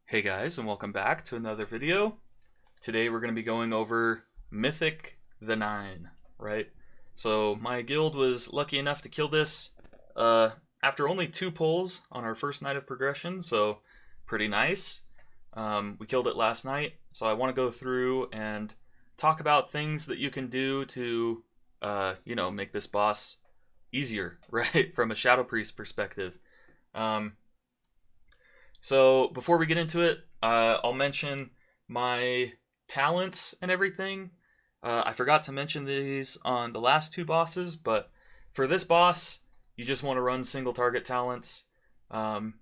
Hey guys, and welcome back to another video. Today we're going to be going over Mythic the 9, right? So my guild was lucky enough to kill this after only 2 pulls on our first night of progression, so pretty nice. We killed it last night, so I want to go through and talk about things that you can do to, make this boss easier, right? From a Shadow Priest perspective. So before we get into it, I'll mention my talents and everything. I forgot to mention these on the last 2 bosses, but for this boss, you just want to run single target talents. Um,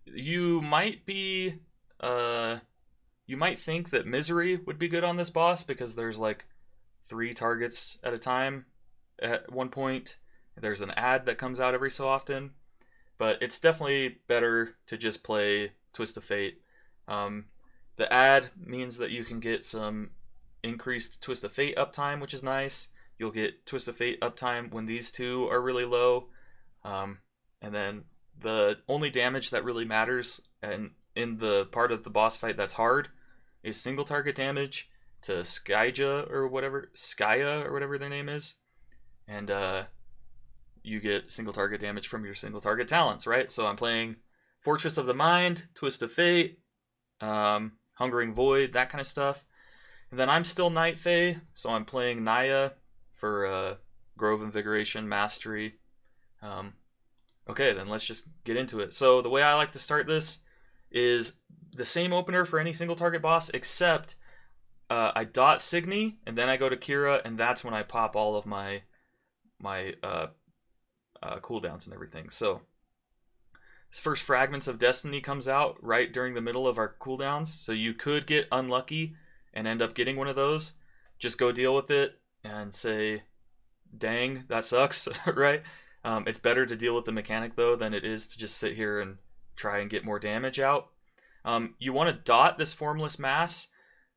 you might be, you might think that Misery would be good on this boss because there's like 3 targets at a time at one point. There's an ad that comes out every so often. But it's definitely better to just play Twist of Fate. The ad means that you can get some increased Twist of Fate uptime, which is nice. You'll get Twist of Fate uptime when these 2 are really low. And then the only damage that really matters and in the part of the boss fight that's hard is single target damage to Skya or whatever their name is. And you get single target damage from your single target talents, right? So I'm playing Fortress of the Mind, Twist of Fate, Hungering Void, that kind of stuff. And then I'm still Night Fae, so I'm playing Naya for Grove Invigoration, Mastery. Okay, then let's just get into it. So the way I like to start this is the same opener for any single target boss, except I dot Signy, and then I go to Kira, and that's when I pop all of my cooldowns and everything. So this first Fragments of Destiny comes out right during the middle of our cooldowns, so you could get unlucky and end up getting one of those. Just go deal with it and say, dang, that sucks, right? It's better to deal with the mechanic though than it is to just sit here and try and get more damage out. You want to dot this Formless Mass,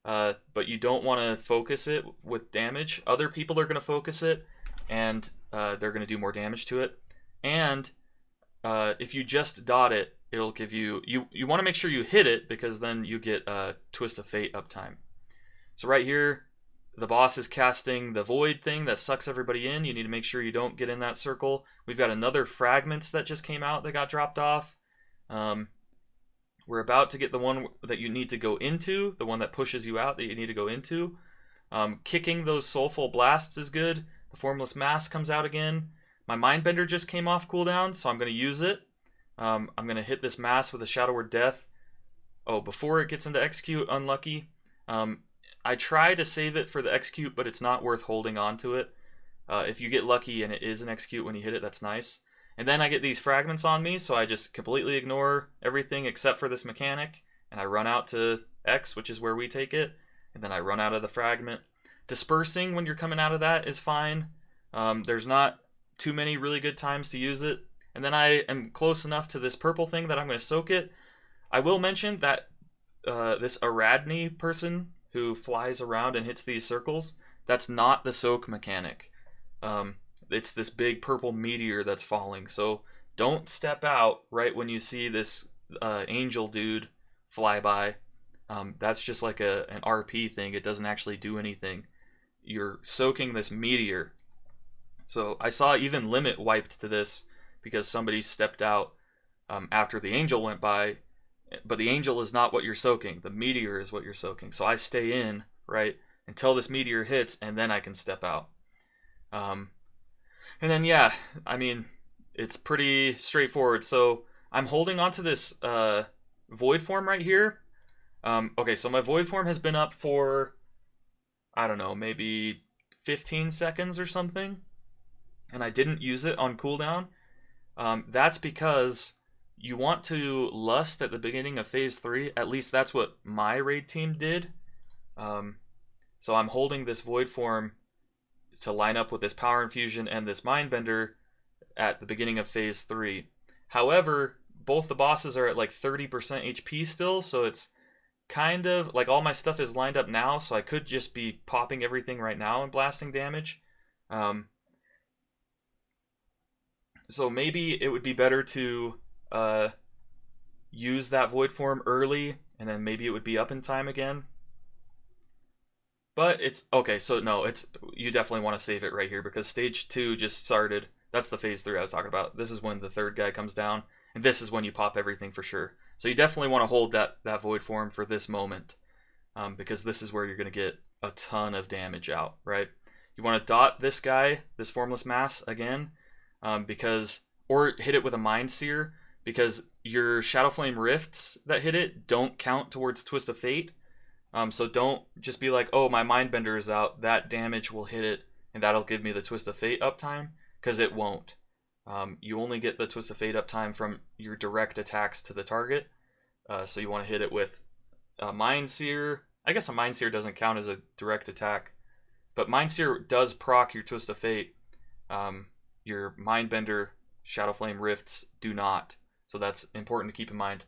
but you don't want to focus it with damage. Other people are going to focus it, and they're going to do more damage to it. And if you just dot it, it'll give you... You want to make sure you hit it, because then you get Twist of Fate uptime. So right here, the boss is casting the Void thing that sucks everybody in. You need to make sure you don't get in that circle. We've got another Fragments that just came out that got dropped off. We're about to get the one that you need to go into, the one that pushes you out that you need to go into. Kicking those Soulful Blasts is good. The Formless Mass comes out again. My Mindbender just came off cooldown, so I'm going to use it. I'm going to hit this Mass with a Shadow Word Death. Oh, before it gets into Execute, unlucky. I try to save it for the Execute, but it's not worth holding on to it. If you get lucky and it is an Execute when you hit it, that's nice. And then I get these Fragments on me, so I just completely ignore everything except for this mechanic. And I run out to X, which is where we take it. And then I run out of the Fragment. Dispersing when you're coming out of that is fine. There's not too many really good times to use it. And then I am close enough to this purple thing that I'm going to soak it. I will mention that this Aradni person who flies around and hits these circles, that's not the soak mechanic. It's this big purple meteor that's falling. So don't step out right when you see this angel dude fly by. That's just like an RP thing. It doesn't actually do anything. You're soaking this meteor. So I saw even Limit wiped to this because somebody stepped out after the angel went by, but the angel is not what you're soaking. The meteor is what you're soaking. So I stay in, right, until this meteor hits, and then I can step out. And then, yeah, I mean, it's pretty straightforward. So I'm holding onto this Void Form right here. Okay, so my Void Form has been up for, I don't know, maybe 15 seconds or something. And I didn't use it on cooldown. That's because you want to lust at the beginning of phase 3. At least that's what my raid team did. So I'm holding this Void Form to line up with this Power Infusion and this Mindbender at the beginning of phase 3. However, both the bosses are at like 30% HP still, so it's kind of like all my stuff is lined up now, so I could just be popping everything right now and blasting damage. So maybe it would be better to use that Void Form early and then maybe it would be up in time again. But it's okay, so no, it's you definitely want to save it right here because stage 2 just started. That's the phase 3 I was talking about. This is when the third guy comes down, and this is when you pop everything for sure. So you definitely want to hold that void form for this moment, because this is where you're going to get a ton of damage out, right? You want to dot this guy, this formless mass again, because or hit it with a mind seer, because your Shadow Flame rifts that hit it don't count towards Twist of Fate. So don't just be like, oh, my Mindbender is out, that damage will hit it, and that'll give me the Twist of Fate uptime, because it won't. You only get the Twist of Fate uptime from your direct attacks to the target, so you want to hit it with a Mind Seer. I guess a Mind Seer doesn't count as a direct attack, but Mind Seer does proc your Twist of Fate. Your Mindbender Shadow Flame Rifts do not, so that's important to keep in mind.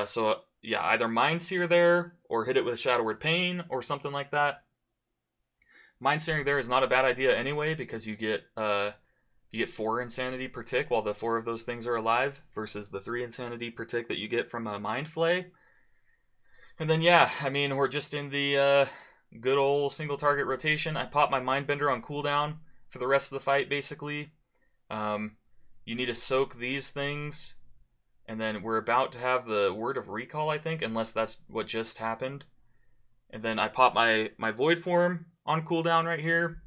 So yeah, either Mind Seer there, or hit it with Shadow Word Pain, or something like that. Mind Searing there is not a bad idea anyway, because you get 4 insanity per tick while the 4 of those things are alive, versus the 3 insanity per tick that you get from a Mind Flay. And then yeah, I mean, we're just in the good old single target rotation. I pop my Mindbender on cooldown for the rest of the fight, basically. You need to soak these things, and then we're about to have the Word of Recall, I think, unless that's what just happened. And then I pop my Void Form on cooldown right here.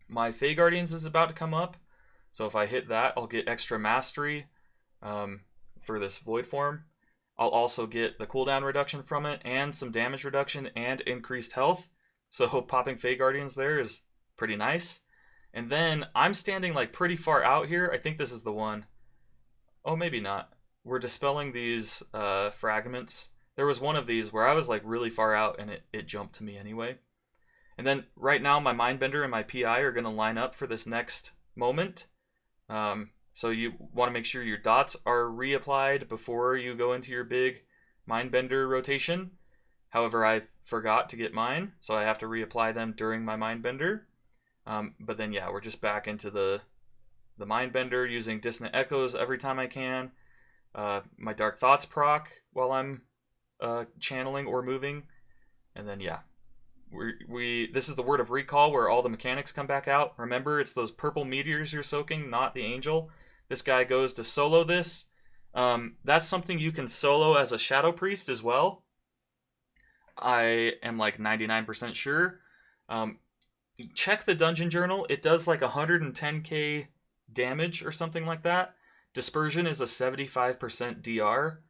My Fey Guardians is about to come up, so if I hit that, I'll get extra mastery for this Void Form. I'll also get the cooldown reduction from it, and some damage reduction, and increased health. So popping Fey Guardians there is pretty nice. And then I'm standing like pretty far out here. I think this is the one. Oh, maybe not. We're dispelling these fragments. There was one of these where I was like really far out, and it jumped to me anyway. And then right now my Mindbender and my PI are going to line up for this next moment. So you want to make sure your dots are reapplied before you go into your big Mindbender rotation. However, I forgot to get mine, so I have to reapply them during my Mindbender. But then yeah, we're just back into the Mindbender using Dissonant Echoes every time I can. My Dark Thoughts proc while I'm channeling or moving. And then yeah, this is the Word of Recall where all the mechanics come back out. Remember, it's those purple meteors you're soaking, not the angel. This guy goes to solo this. That's something you can solo as a Shadow Priest as well. I am like 99% sure. Check the dungeon journal. It does like 110k damage or something like that. Dispersion is a 75% DR.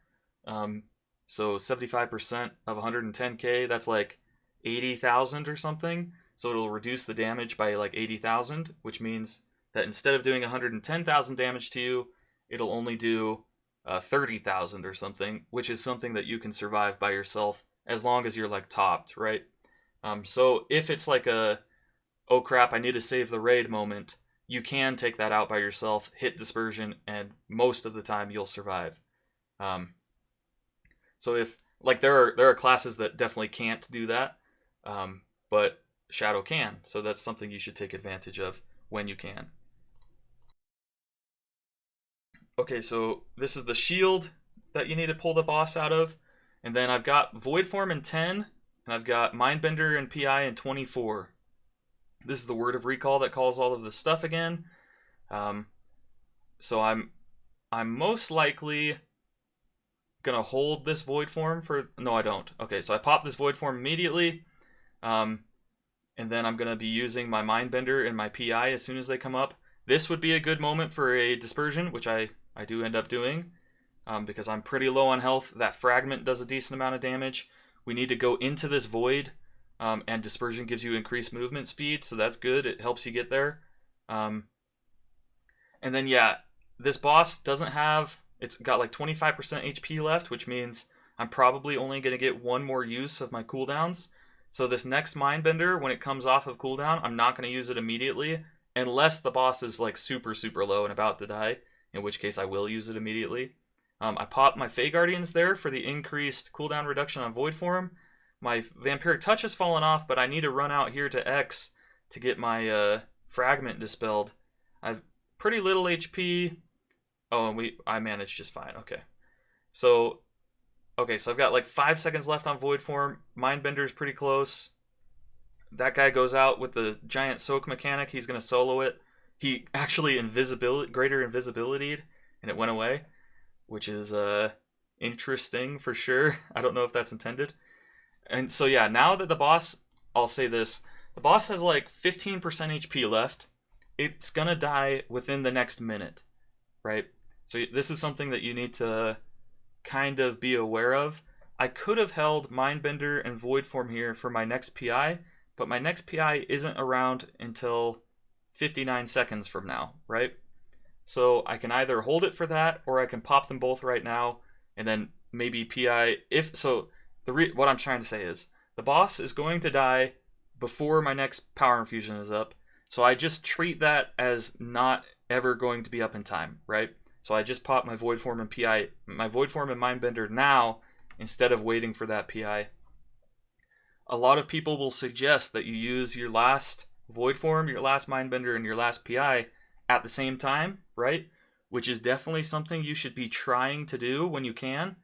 So 75% of 110k, that's like 80,000 or something. So it'll reduce the damage by like 80,000, which means that instead of doing 110,000 damage to you, it'll only do 30,000 or something, which is something that you can survive by yourself as long as you're like topped, right? So if it's like a, oh crap, I need to save the raid moment, you can take that out by yourself, hit dispersion, and most of the time you'll survive. So if like there are classes that definitely can't do that, but Shadow can, so that's something you should take advantage of when you can. Okay, so this is the shield that you need to pull the boss out of, and then I've got Void Form in 10, and I've got Mindbender and PI in 24. This is the Word of Recall that calls all of this stuff again. So I'm most likely gonna hold this Void Form for, no I don't. Okay, so I pop this Void Form immediately, and then I'm gonna be using my Mindbender and my PI as soon as they come up. This would be a good moment for a dispersion, which I do end up doing, because I'm pretty low on health. That fragment does a decent amount of damage. We need to go into this void, and dispersion gives you increased movement speed, so that's good. It helps you get there. And then yeah, this boss doesn't have, it's got like 25% HP left, which means I'm probably only going to get one more use of my cooldowns. So this next Mindbender, when it comes off of cooldown, I'm not going to use it immediately, unless the boss is like super, super low and about to die, in which case I will use it immediately. I pop my Fey Guardians there for the increased cooldown reduction on Void Form. My Vampiric Touch has fallen off, but I need to run out here to X to get my Fragment dispelled. I've pretty little HP. Oh, and I managed just fine. Okay. So Okay, so I've got like 5 seconds left on Void Form. Mindbender's pretty close. That guy goes out with the giant soak mechanic. He's gonna solo it. He actually greater invisibility, and it went away, which is interesting for sure. I don't know if that's intended. And so yeah, now that the boss, I'll say this, the boss has like 15% HP left. It's gonna die within the next minute, right? So this is something that you need to kind of be aware of. I could have held Mindbender and Void Form here for my next PI, but my next PI isn't around until 59 seconds from now, right? So I can either hold it for that, or I can pop them both right now, and then maybe PI. If so, what I'm trying to say is the boss is going to die before my next power infusion is up. So I just treat that as not ever going to be up in time, right? So I just pop my Void Form and PI, my Void Form and Mindbender now instead of waiting for that PI. A lot of people will suggest that you use your last Void Form, your last Mindbender, and your last PI at the same time, right? Which is definitely something you should be trying to do when you can.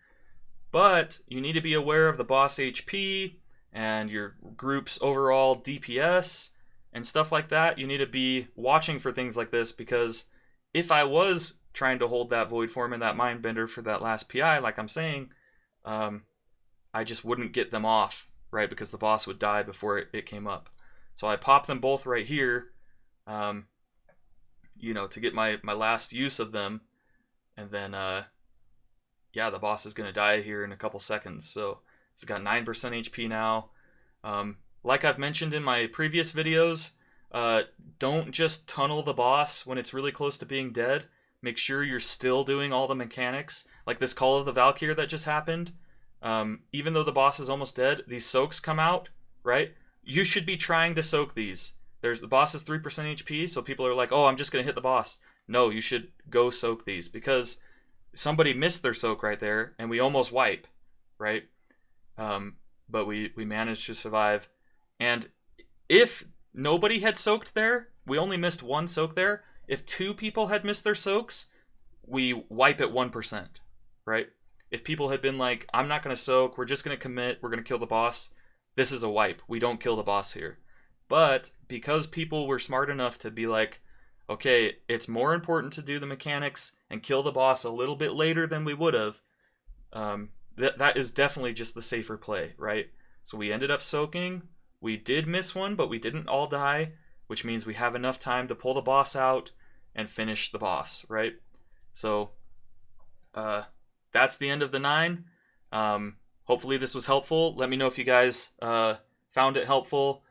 But you need to be aware of the boss HP and your group's overall DPS and stuff like that. You need to be watching for things like this, because if I was trying to hold that Void Form and that Mindbender for that last PI, like I'm saying, I just wouldn't get them off, right? Because the boss would die before it came up. So I pop them both right here, you know, to get my last use of them. And then, yeah, the boss is going to die here in a couple seconds. So it's got 9% HP now. Like I've mentioned in my previous videos, don't just tunnel the boss when it's really close to being dead. Make sure you're still doing all the mechanics. Like this Call of the Valkyr that just happened. Even though the boss is almost dead, these soaks come out, right? You should be trying to soak these. The boss is 3% HP, so people are like, oh, I'm just going to hit the boss. No, you should go soak these, because somebody missed their soak right there, and we almost wipe, right? But we managed to survive. And if nobody had soaked there, we only missed one soak there. If 2 people had missed their soaks, we wipe at 1%, right? If people had been like, I'm not going to soak, we're just going to commit, we're going to kill the boss, this is a wipe. We don't kill the boss here. But because people were smart enough to be like, okay, it's more important to do the mechanics and kill the boss a little bit later than we would have, that is definitely just the safer play, right? So we ended up soaking. We did miss one, but we didn't all die, which means we have enough time to pull the boss out and finish the boss, right? So that's the end of the 9. Hopefully this was helpful. Let me know if you guys found it helpful.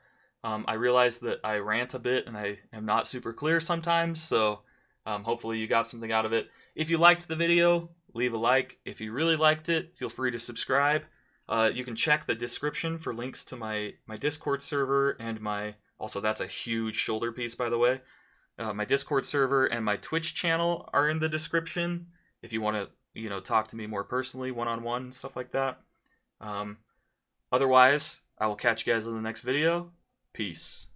I realize that I rant a bit and I am not super clear sometimes, so hopefully you got something out of it. If you liked the video, leave a like. If you really liked it, feel free to subscribe. You can check the description for links to my Discord server and also that's a huge shoulder piece, by the way. My Discord server and my Twitch channel are in the description if you want to, you know, talk to me more personally, one-on-one, stuff like that. Otherwise, I will catch you guys in the next video. Peace.